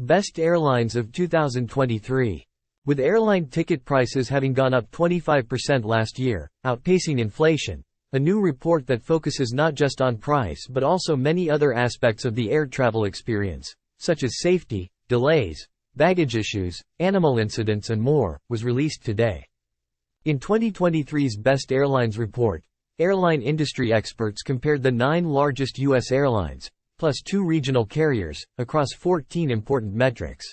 Best Airlines of 2023. With airline ticket prices having gone up 25% last year, outpacing inflation, a new report that focuses not just on price but also many other aspects of the air travel experience, such as safety, delays, baggage issues, animal incidents and more, was released today. In 2023's Best Airlines report, airline industry experts compared the 9 largest U.S. airlines, plus 2 regional carriers, across 14 important metrics.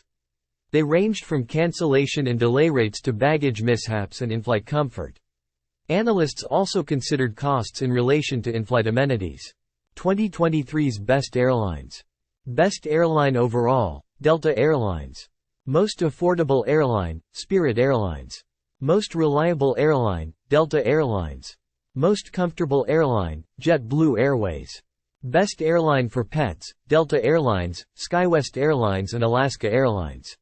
They ranged from cancellation and delay rates to baggage mishaps and in-flight comfort. Analysts also considered costs in relation to in-flight amenities. 2023's Best Airlines. Best Airline Overall, Delta Airlines. Most Affordable Airline, Spirit Airlines. Most Reliable Airline, Delta Airlines. Most Comfortable Airline, JetBlue Airways. Best Airline for Pets, Delta Airlines, SkyWest Airlines and Alaska Airlines.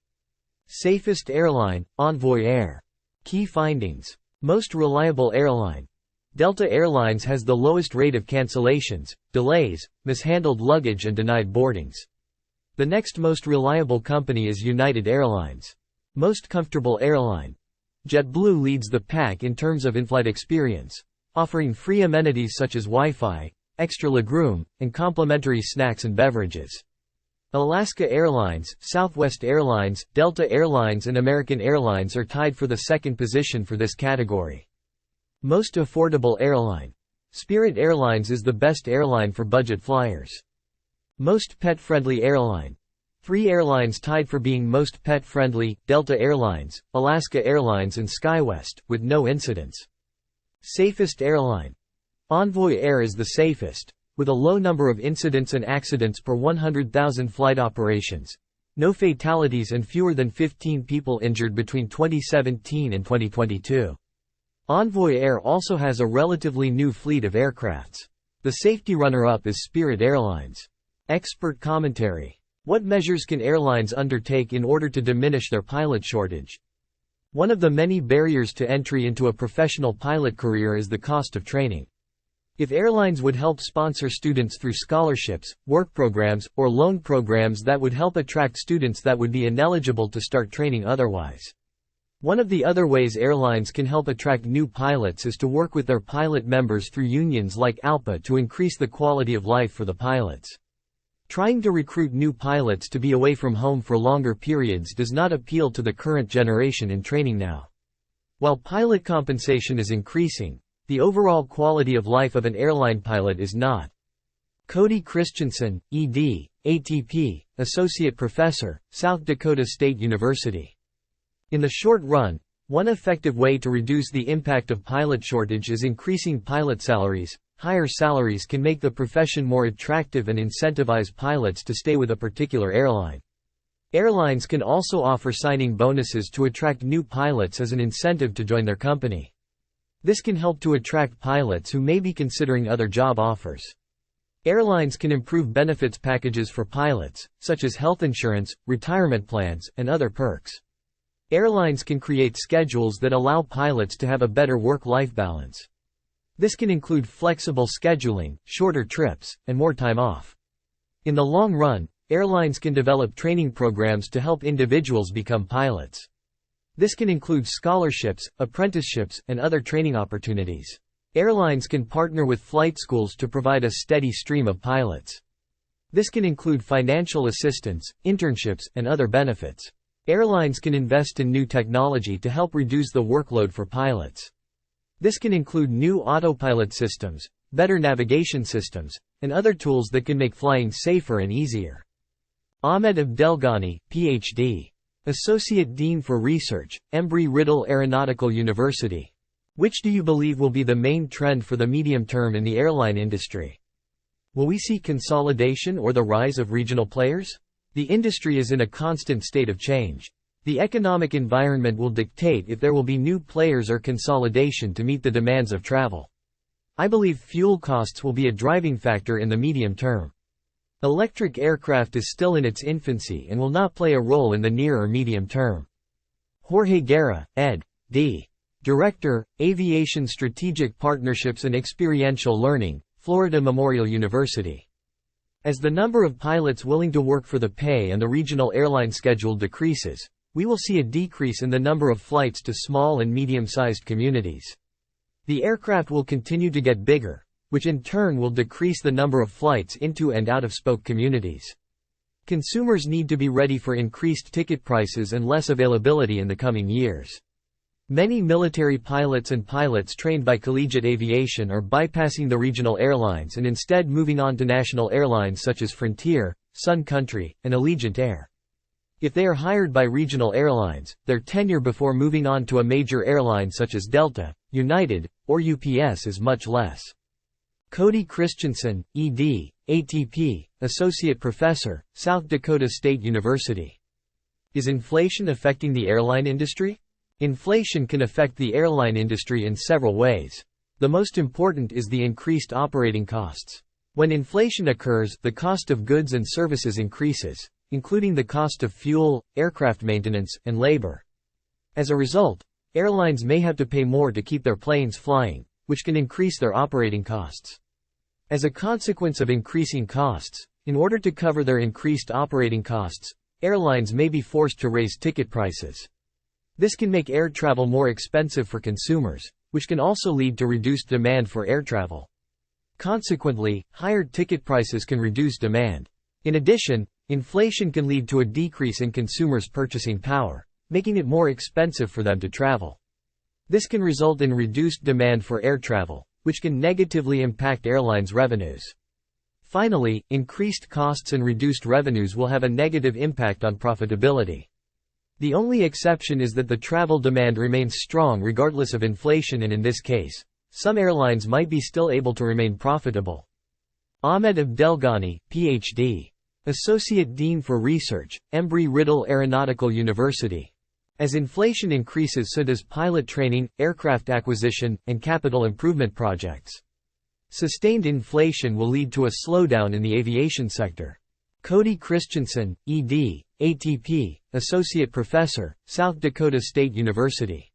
Safest Airline, Envoy Air. Key findings. Most Reliable Airline. Delta Airlines has the lowest rate of cancellations, delays, mishandled luggage and denied boardings. The next most reliable company is United Airlines. Most Comfortable Airline. JetBlue leads the pack in terms of in-flight experience, offering free amenities such as Wi-Fi, extra legroom, and complimentary snacks and beverages. Alaska Airlines, Southwest Airlines, Delta Airlines and American Airlines are tied for the second position for this category. Most Affordable Airline. Spirit Airlines is the best airline for budget flyers. Most Pet-Friendly Airline. 3 airlines tied for being most pet-friendly, Delta Airlines, Alaska Airlines and SkyWest, with no incidents. Safest Airline. Envoy Air is the safest, with a low number of incidents and accidents per 100,000 flight operations, no fatalities and fewer than 15 people injured between 2017 and 2022. Envoy Air also has a relatively new fleet of aircrafts. The safety runner-up is Spirit Airlines. Expert commentary. What measures can airlines undertake in order to diminish their pilot shortage? One of the many barriers to entry into a professional pilot career is the cost of training. If airlines would help sponsor students through scholarships, work programs, or loan programs, that would help attract students that would be ineligible to start training otherwise. One of the other ways airlines can help attract new pilots is to work with their pilot members through unions like ALPA to increase the quality of life for the pilots. Trying to recruit new pilots to be away from home for longer periods does not appeal to the current generation in training now. While pilot compensation is increasing, the overall quality of life of an airline pilot is not. Cody Christensen, ED, ATP, Associate Professor, South Dakota State University. In the short run, one effective way to reduce the impact of pilot shortage is increasing pilot salaries. Higher salaries can make the profession more attractive and incentivize pilots to stay with a particular airline. Airlines can also offer signing bonuses to attract new pilots as an incentive to join their company. This can help to attract pilots who may be considering other job offers. Airlines can improve benefits packages for pilots, such as health insurance, retirement plans, and other perks. Airlines can create schedules that allow pilots to have a better work-life balance. This can include flexible scheduling, shorter trips, and more time off. In the long run, airlines can develop training programs to help individuals become pilots. This can include scholarships, apprenticeships, and other training opportunities. Airlines can partner with flight schools to provide a steady stream of pilots. This can include financial assistance, internships, and other benefits. Airlines can invest in new technology to help reduce the workload for pilots. This can include new autopilot systems, better navigation systems, and other tools that can make flying safer and easier. Ahmed Abdelghani, Ph.D. Associate Dean for Research, Embry-Riddle Aeronautical University. Which do you believe will be the main trend for the medium term in the airline industry? Will we see consolidation or the rise of regional players? The industry is in a constant state of change. The economic environment will dictate if there will be new players or consolidation to meet the demands of travel. I believe fuel costs will be a driving factor in the medium term. Electric aircraft is still in its infancy and will not play a role in the near or medium term. Jorge Guerra, ed.D. Director, Aviation Strategic Partnerships and Experiential Learning, Florida Memorial University. As the number of pilots willing to work for the pay and the regional airline schedule decreases, we will see a decrease in the number of flights to small and medium-sized communities. The aircraft will continue to get bigger, which in turn will decrease the number of flights into and out of spoke communities. Consumers need to be ready for increased ticket prices and less availability in the coming years. Many military pilots and pilots trained by collegiate aviation are bypassing the regional airlines and instead moving on to national airlines such as Frontier, Sun Country, and Allegiant Air. If they are hired by regional airlines, their tenure before moving on to a major airline such as Delta, United, or UPS is much less. Cody Christensen, ED, ATP, Associate Professor, South Dakota State University. Is inflation affecting the airline industry? Inflation can affect the airline industry in several ways. The most important is the increased operating costs. When inflation occurs, the cost of goods and services increases, including the cost of fuel, aircraft maintenance, and labor. As a result, airlines may have to pay more to keep their planes flying, which can increase their operating costs. As a consequence of increasing costs, in order to cover their increased operating costs, airlines may be forced to raise ticket prices. This can make air travel more expensive for consumers, which can also lead to reduced demand for air travel. Consequently, higher ticket prices can reduce demand. In addition, inflation can lead to a decrease in consumers' purchasing power, making it more expensive for them to travel. This can result in reduced demand for air travel, which can negatively impact airlines' revenues. Finally, increased costs and reduced revenues will have a negative impact on profitability. The only exception is that the travel demand remains strong regardless of inflation, and in this case, some airlines might be still able to remain profitable. Ahmed Abdelghani, Ph.D. Associate Dean for Research, Embry-Riddle Aeronautical University. As inflation increases, so does pilot training, aircraft acquisition, and capital improvement projects. Sustained inflation will lead to a slowdown in the aviation sector. Cody Christensen, ED, ATP, Associate Professor, South Dakota State University.